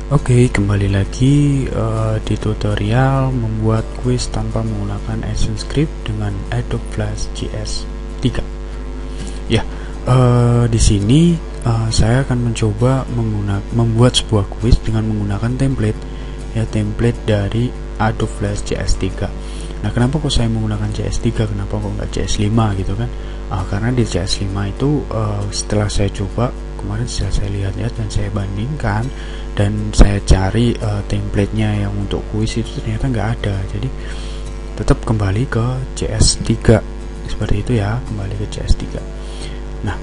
Oke, kembali lagi di tutorial membuat quiz tanpa menggunakan ActionScript dengan Adobe Flash JS 3. Ya, di sini saya akan mencoba membuat sebuah quiz dengan menggunakan template, ya, template dari Adobe Flash JS 3. Nah, kenapa kok saya menggunakan JS 3? Kenapa kok nggak JS 5 gitu kan? Karena di JS 5 itu setelah saya coba kemarin, setelah saya lihat-lihat dan saya bandingkan dan saya cari templatenya yang untuk kuis itu ternyata nggak ada, jadi tetap kembali ke JS 3 seperti itu ya, kembali ke JS 3. Nah,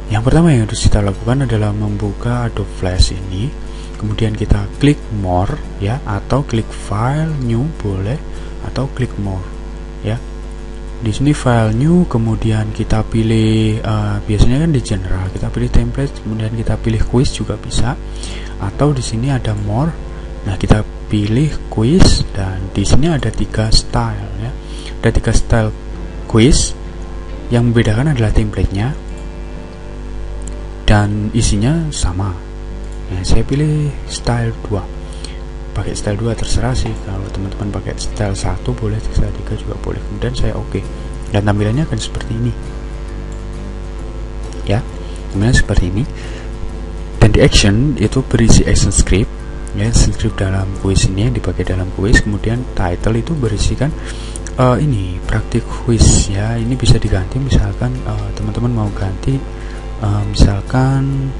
yang pertama yang harus kita lakukan adalah membuka Adobe Flash ini, kemudian kita klik more ya, atau klik file new boleh, atau klik more ya. Di sini file new, kemudian kita pilih biasanya kan di general kita pilih template, kemudian kita pilih quiz juga bisa, atau di sini ada more. Nah, kita pilih quiz dan di sini ada 3 style ya. Ada 3 style quiz. Yang membedakan adalah templatenya dan isinya sama. Nah, saya pilih style 2. Pakai style 2 terserah sih, kalau teman-teman pakai style 1 boleh, style 3 juga boleh. Kemudian saya oke. Dan tampilannya akan seperti ini ya, tampilannya seperti ini. Dan di action itu berisi action script ya, action script dalam quiz ini yang dipakai dalam quiz. Kemudian title itu berisikan ini praktik quiz ya. Ini bisa diganti misalkan teman-teman mau ganti misalkan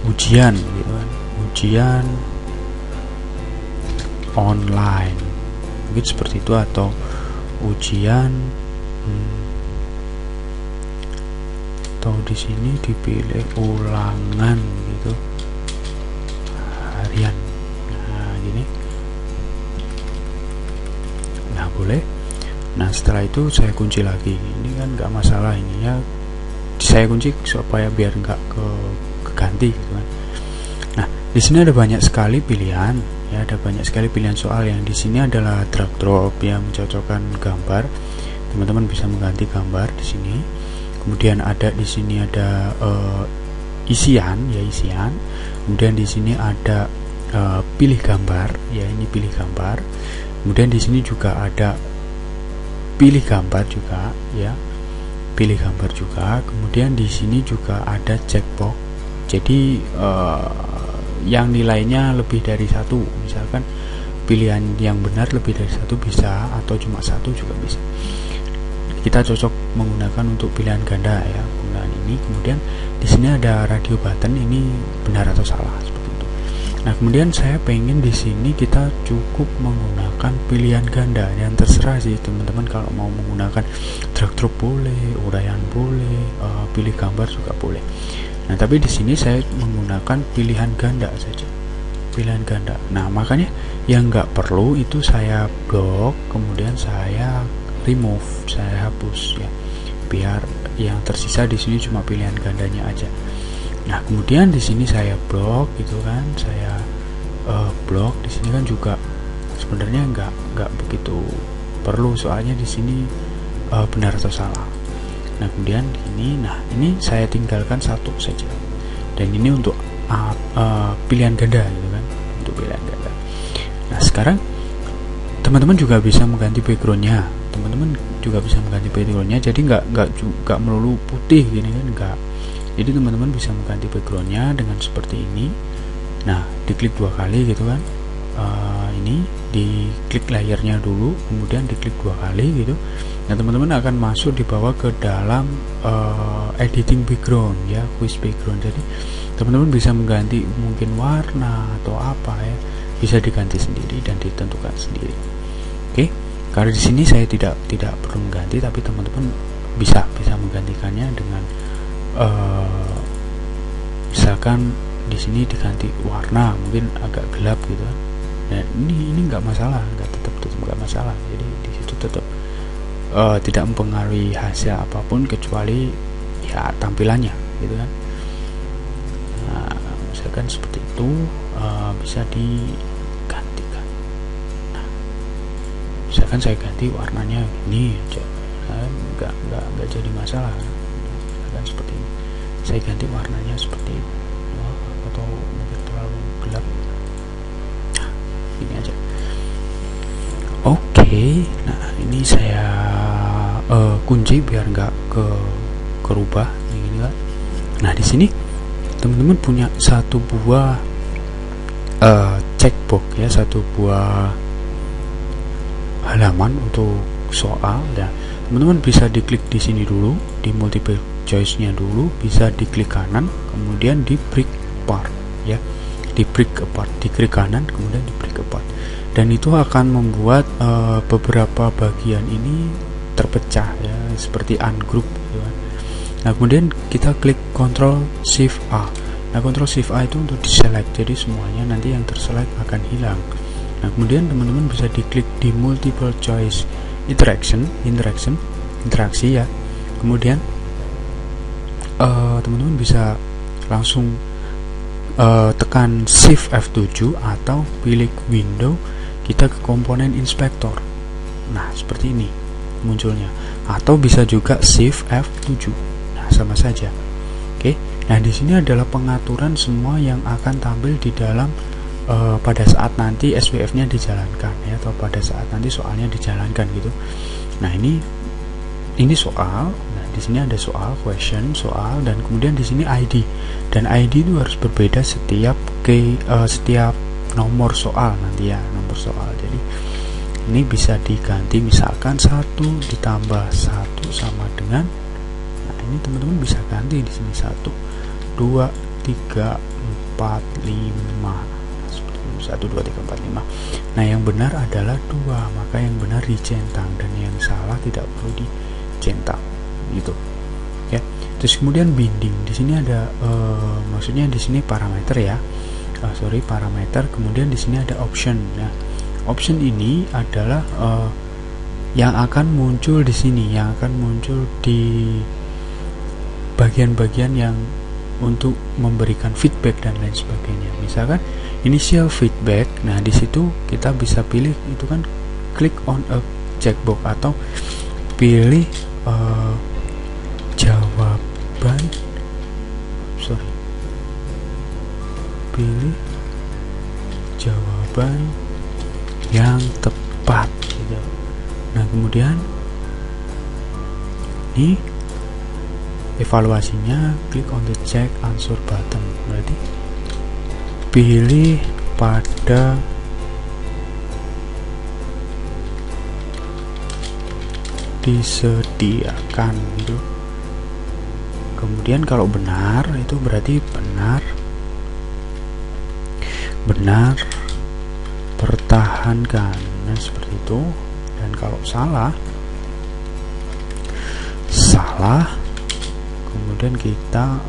ujian gitu kan, ujian online mungkin seperti itu, atau ujian atau di sini dipilih ulangan gitu harian. Nah, gini. Nah, boleh. Nah, setelah itu saya kunci lagi. Ini kan nggak masalah ini ya, saya kunci supaya biar nggak keganti gitu kan. Nah, di sini ada banyak sekali pilihan ya, ada banyak sekali pilihan soal. Yang di sini adalah drag drop yang mencocokkan gambar. Teman-teman bisa mengganti gambar di sini. Kemudian ada di sini ada isian ya, isian. Kemudian di sini ada pilih gambar ya, ini pilih gambar. Kemudian di sini juga ada pilih gambar juga ya, pilih gambar juga. Kemudian di sini juga ada checkbox. Jadi yang nilainya lebih dari 1, misalkan pilihan yang benar lebih dari 1 bisa, atau cuma 1 juga bisa. Kita cocok menggunakan untuk pilihan ganda ya, penggunaan ini. Kemudian di sini ada radio button, ini benar atau salah seperti itu. Nah, kemudian saya pengen di sini kita cukup menggunakan pilihan ganda, yang terserah sih teman-teman, kalau mau menggunakan drag drop boleh, uraian boleh, pilih gambar juga boleh. Nah, tapi di sini saya menggunakan pilihan ganda saja, pilihan ganda. Nah, makanya yang nggak perlu itu saya blok, kemudian saya remove, saya hapus ya, biar yang tersisa di sini cuma pilihan gandanya aja. Nah, kemudian di sini saya blok gitu kan, saya blok di sini kan juga sebenarnya nggak begitu perlu, soalnya di sini benar atau salah. Nah, kemudian ini, nah ini saya tinggalkan 1 saja, dan ini untuk pilihan ganda gitu kan, untuk pilihan ganda. Nah, sekarang teman-teman juga bisa mengganti backgroundnya, teman-teman juga bisa mengganti backgroundnya, jadi nggak melulu putih gini kan, nggak. Jadi teman-teman bisa mengganti backgroundnya dengan seperti ini. Nah, diklik 2 kali gitu kan, ini diklik layernya dulu, kemudian diklik 2 kali gitu. Nah, teman-teman akan masuk dibawa ke dalam editing background ya, quiz background. Jadi teman-teman bisa mengganti mungkin warna atau apa ya, bisa diganti sendiri dan ditentukan sendiri. Oke, karena di sini saya tidak perlu mengganti, tapi teman-teman bisa menggantikannya dengan misalkan di sini diganti warna mungkin agak gelap gitu kan. Nah, ini nggak masalah, tetap nggak masalah. Jadi di situ tetap tidak mempengaruhi hasil apapun kecuali ya tampilannya gitu kan. Nah, misalkan seperti itu bisa digantikan. Nah, misalkan saya ganti warnanya ini aja, nggak jadi masalah. Misalkan seperti ini, saya ganti warnanya seperti ini, atau mungkin terlalu gelap Nah, ini saya kunci biar nggak kerubah ini kan. Nah, di sini teman-teman punya satu buah checkbox ya, satu buah halaman untuk soal ya. Teman-teman bisa diklik di sini dulu, di multiple choice-nya dulu, bisa diklik kanan, kemudian di break apart ya, di break apart, diklik kanan kemudian di break apart, dan itu akan membuat beberapa bagian ini terpecah ya, seperti ungroup gitu kan. Nah, kemudian kita klik Ctrl Shift A. Nah, Ctrl Shift A itu untuk diselect, jadi semuanya nanti yang terselect akan hilang. Nah, kemudian teman-teman bisa diklik di multiple choice interaksi ya. Kemudian teman-teman bisa langsung tekan Shift F7 atau pilih window, kita ke komponen inspektor. Nah, seperti ini munculnya, atau bisa juga Shift F7. Nah, sama saja. Oke. Nah, di sini adalah pengaturan semua yang akan tampil di dalam pada saat nanti SPF-nya dijalankan ya, atau pada saat nanti soalnya dijalankan gitu. Nah, ini soal. Nah, di sini ada soal, question, soal, dan kemudian di sini ID. Dan ID itu harus berbeda setiap setiap nomor soal nanti ya, nomor soal. Jadi ini bisa diganti, misalkan 1 ditambah 1 sama dengan, nah ini teman-teman bisa ganti di sini 1 2 3 4 5 1 2 3 4 5. Nah, yang benar adalah 2, maka yang benar dicentang dan yang salah tidak perlu dicentang gitu ya. Terus kemudian binding, di sini ada maksudnya di sini parameter ya, parameter. Kemudian di sini ada option ya. Option ini adalah yang akan muncul di sini, yang akan muncul di bagian-bagian yang untuk memberikan feedback dan lain sebagainya. Misalkan initial feedback, nah di situ kita bisa pilih itu kan, click on a checkbox atau pilih pilih jawaban yang tepat gitu. Nah, kemudian ini evaluasinya, klik on the check answer button, berarti pilih pada disediakan gitu. Kemudian kalau benar itu berarti benar pertahankan, nah seperti itu. Dan kalau salah kemudian kita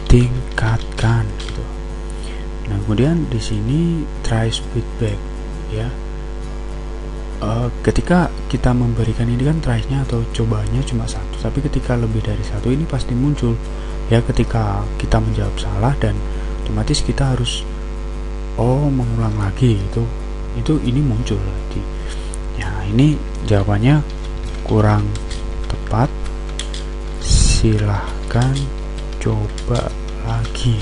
tingkatkan gitu. Nah, kemudian di sini try feedback ya. Ketika kita memberikan ini kan try-nya atau cobanya cuma 1, tapi ketika lebih dari 1 ini pasti muncul ya, ketika kita menjawab salah, dan otomatis kita harus mengulang lagi ini muncul lagi ya. Ini jawabannya kurang tepat, silahkan coba lagi.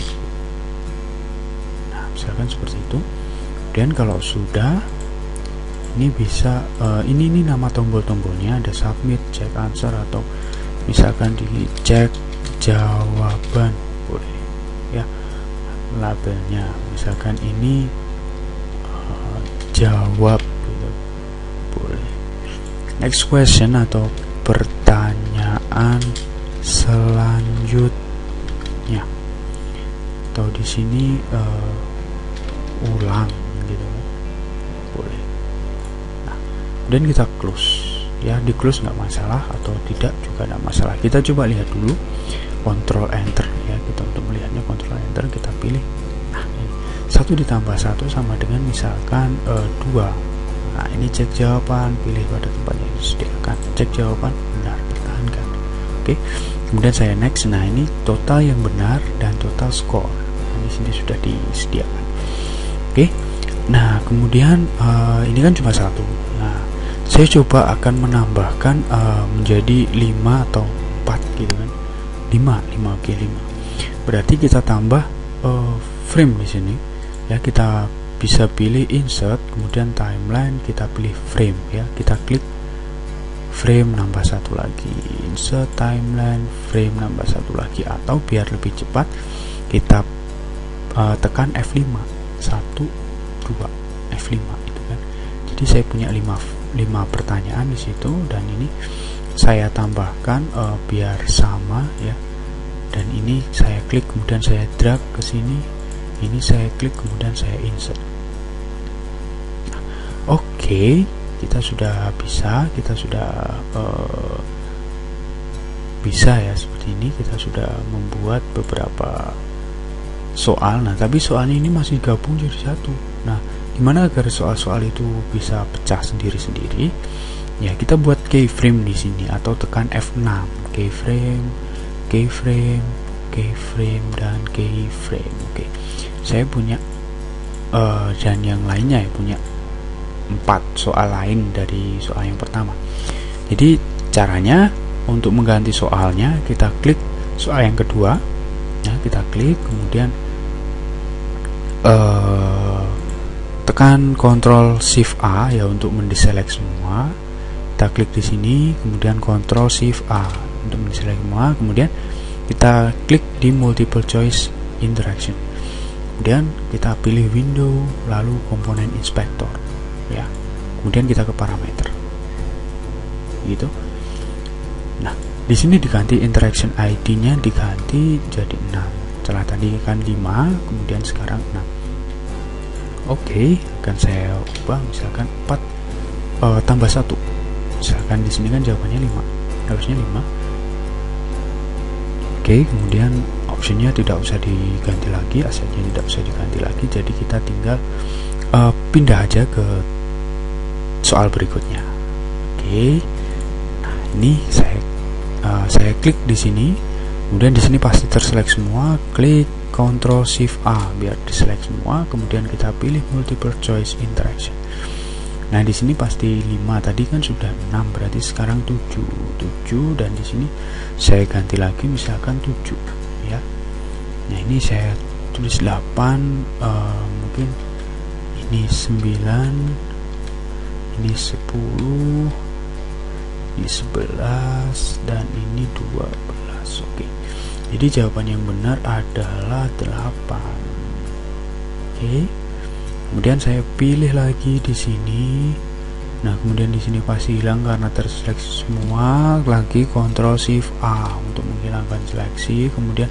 Nah, misalkan seperti itu. Dan kalau sudah, ini bisa ini nama tombol-tombolnya, ada submit, check answer, atau misalkan di cek jawaban boleh ya. Labelnya misalkan ini jawab gitu, boleh. Next question atau pertanyaan selanjutnya, atau di sini ulang gitu, boleh. Nah, dan kita close ya, di close nggak masalah, atau tidak juga nggak masalah. Kita coba lihat dulu, Ctrl Enter ya, kita untuk melihatnya Ctrl Enter, kita pilih. Nah, ini 1 ditambah 1 sama dengan misalkan 2. Nah, ini cek jawaban, pilih pada tempatnya disediakan, cek jawaban, benar, pertahankan. Oke. Kemudian saya next. Nah, ini total yang benar dan total score. Nah, di sini sudah disediakan. Oke. Nah, kemudian ini kan cuma 1. Nah, saya coba akan menambahkan menjadi 5 atau 4 gitu kan. 5 oke, 5. Berarti kita tambah frame di sini ya, kita bisa pilih insert, kemudian timeline, kita pilih frame ya, kita klik frame, nambah satu lagi, insert timeline, frame, nambah satu lagi, atau biar lebih cepat kita tekan F5, 1 2 F5 itu kan. Jadi saya punya 5 pertanyaan di situ, dan ini saya tambahkan biar sama ya. Dan ini saya klik, kemudian saya drag ke sini, ini saya klik, kemudian saya insert. Oke, kita sudah bisa ya seperti ini. Kita sudah membuat beberapa soal. Nah, tapi soalnya ini masih gabung jadi satu. Nah, gimana agar soal-soal itu bisa pecah sendiri-sendiri? Ya, kita buat keyframe di sini atau tekan F6. Keyframe, dan keyframe. Oke. Saya punya dan yang lainnya ya, punya 4 soal lain dari soal yang pertama. Jadi caranya untuk mengganti soalnya, kita klik soal yang kedua ya, kita klik, kemudian tekan Ctrl Shift A ya untuk mendeselect semua. Kita klik di sini, kemudian Ctrl Shift A untuk mendeselect semua, kemudian kita klik di multiple choice interaction, kemudian kita pilih window, lalu komponen inspector ya, kemudian kita ke parameter gitu. Nah, di sini diganti interaction ID-nya, diganti jadi 6. Setelah tadi kan 5, kemudian sekarang 6. Oke, akan saya ubah misalkan 4 tambah 1. Misalkan di sini kan jawabannya 5, harusnya 5. Oke, kemudian optionnya tidak usah diganti lagi, asetnya tidak usah diganti lagi, jadi kita tinggal pindah aja ke soal berikutnya. Oke, nah ini saya klik di sini, kemudian di sini pasti terselect semua, klik Ctrl Shift A biar diselect semua, kemudian kita pilih multiple choice interaction. Nah, di sini pasti 5, tadi kan sudah 6, berarti sekarang 7, dan di sini saya ganti lagi misalkan 7 ya. Nah, ini saya tulis 8, mungkin ini 9, ini 10, ini 11, dan ini 12. Oke. Jadi jawaban yang benar adalah 8. Oke. Kemudian saya pilih lagi di sini. Nah, kemudian di sini pasti hilang karena terseleksi semua. Lagi Ctrl Shift A untuk menghilangkan seleksi. Kemudian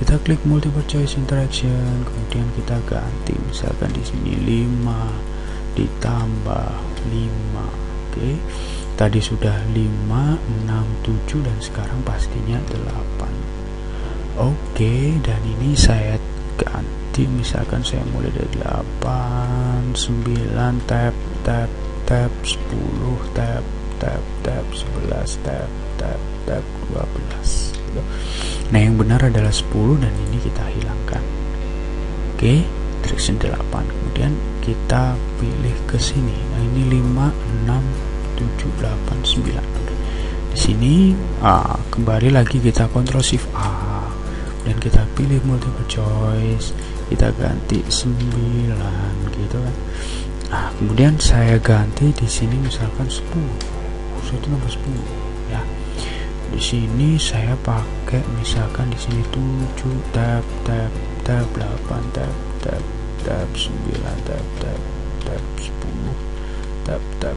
kita klik multiple choice interaction. Kemudian kita ganti misalkan di sini 5 ditambah 5. Oke. Tadi sudah 5, 6, 7, dan sekarang pastinya 8. Oke, dan ini saya ganti, misalkan saya mulai dari 8, 9, tab, 10, tab, 11, tab, 12. Nah, yang benar adalah 10, dan ini kita hilangkan. Oke, direction 8. Kemudian kita pilih ke sini. Nah, ini 5, 6, 7, 8, 9. Di sini kembali lagi kita Ctrl Shift A. Dan kita pilih multiple choice, kita ganti 9 gitu kan. Nah, kemudian saya ganti di sini misalkan 10, 1 tambah 10 ya. Di sini saya pakai misalkan di sini 7, tab, 8, tab, 9, tab, 10,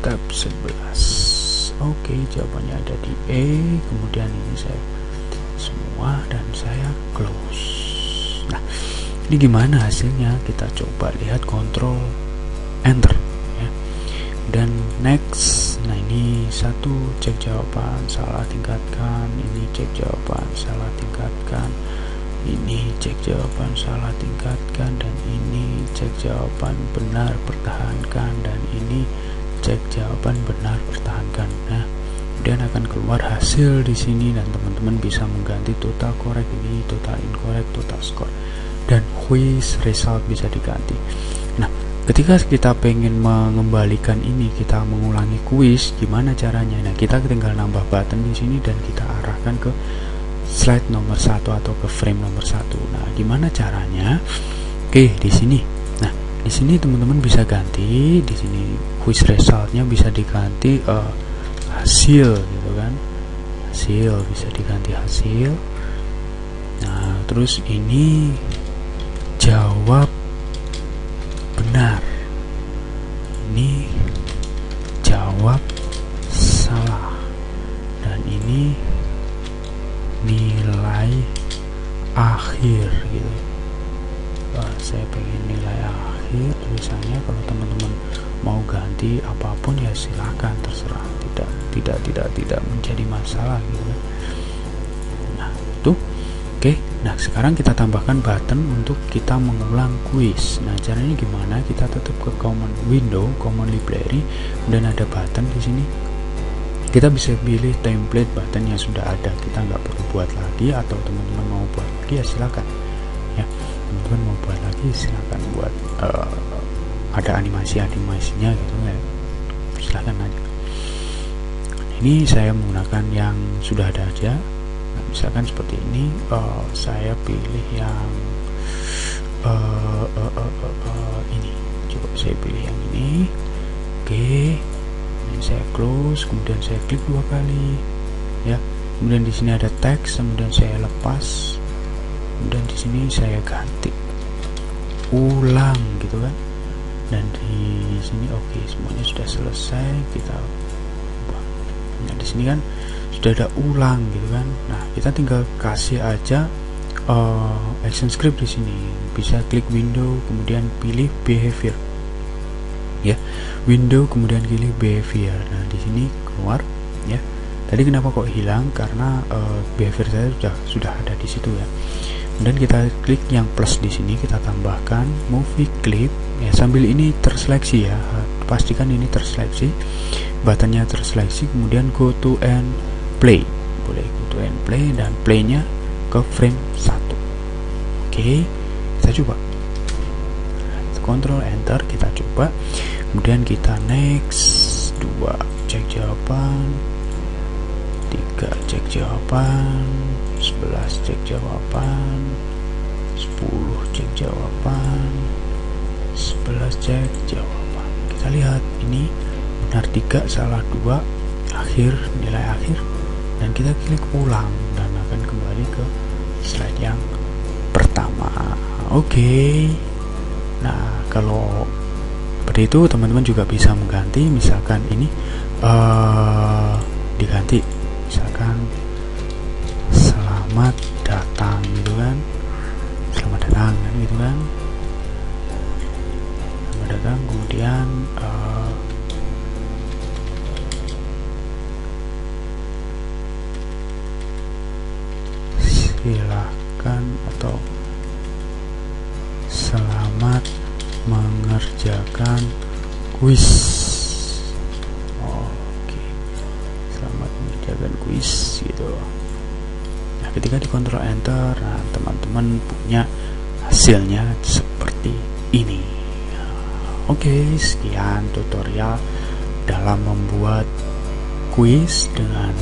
tab, 11. Oke, jawabannya ada di E. Kemudian ini saya semua dan saya close. Nah, ini gimana hasilnya? Kita coba lihat, Ctrl Enter ya. Dan next. Nah, ini 1 cek jawaban, salah tingkatkan. Ini cek jawaban, salah tingkatkan. Ini cek jawaban, salah tingkatkan. Dan ini cek jawaban, benar, pertahankan. Dan ini cek jawaban, benar, pertahankan. Nah, kemudian akan keluar hasil di sini, dan teman-teman bisa mengganti total correct, ini total incorrect, total score, dan quiz result bisa diganti. Nah, ketika kita pengen mengembalikan ini, kita mengulangi quiz, gimana caranya? Nah, kita tinggal nambah button di sini dan kita arahkan ke slide nomor 1 atau ke frame nomor 1. Nah, gimana caranya? Oke, di sini. Nah, di sini teman-teman bisa ganti, di sini quiz resultnya bisa diganti hasil gitu kan, hasil bisa diganti hasil. Nah terus ini jawab benar, ini jawab salah, dan ini nilai akhir gitu. Saya pengen nilai akhir tulisannya. Kalau teman-teman mau ganti apapun ya silahkan, terserah, tidak menjadi masalah gitu kan. Nah itu oke. Nah sekarang kita tambahkan button untuk kita mengulang kuis. Nah caranya gimana? Kita tetap ke common window, common library, dan ada button di sini. Kita bisa pilih template button yang sudah ada, kita nggak perlu buat lagi, atau teman-teman mau buat lagi ya silakan ya. Teman-teman mau buat lagi silakan buat ada animasinya gitu ya, silakan aja. Ini saya menggunakan yang sudah ada aja. Nah, misalkan seperti ini, saya pilih yang ini, coba saya pilih yang ini. Oke, ini saya close, kemudian saya klik 2 kali ya. Kemudian di sini ada teks, kemudian saya lepas, kemudian di sini saya ganti ulang gitu kan. Dan di sini oke, semuanya sudah selesai, kita ubah. Nah di sini kan sudah ada ulang gitu kan. Nah kita tinggal kasih aja action script di sini. Bisa klik window kemudian pilih behavior ya, window kemudian pilih behavior. Nah di sini keluar ya. Tadi kenapa kok hilang? Karena behavior saya sudah ada di situ ya. Kemudian kita klik yang plus di sini, kita tambahkan movie clip ya. Sambil ini terseleksi ya, pastikan ini terseleksi, buttonnya terseleksi. Kemudian go to and play, boleh go to and play, dan playnya ke frame 1. Oke, kita coba. Control enter, kita coba. Kemudian kita next 2, cek jawaban, 3 cek jawaban, 11 cek jawaban, 10 cek jawaban, 11 cek jawaban. Kita lihat ini benar 3, salah 2, akhir, nilai akhir, dan kita klik ulang dan akan kembali ke slide yang pertama. Oke. Nah kalau seperti itu teman-teman juga bisa mengganti, misalkan ini diganti, misalkan selamat datang gitu kan, selamat datang kan gitu kan, selamat datang. Kemudian silahkan, atau selamat mengerjakan kuis. Oke, selamat mengerjakan kuis gitu. Nah ketika di control enter, nah teman-teman punya hasilnya seperti ini. Oke, sekian tutorial dalam membuat kuis dengan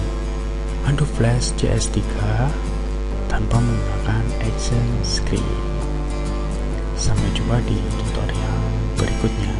Adobe Flash CS3 tanpa menggunakan action script. Sampai jumpa di tutorial berikutnya.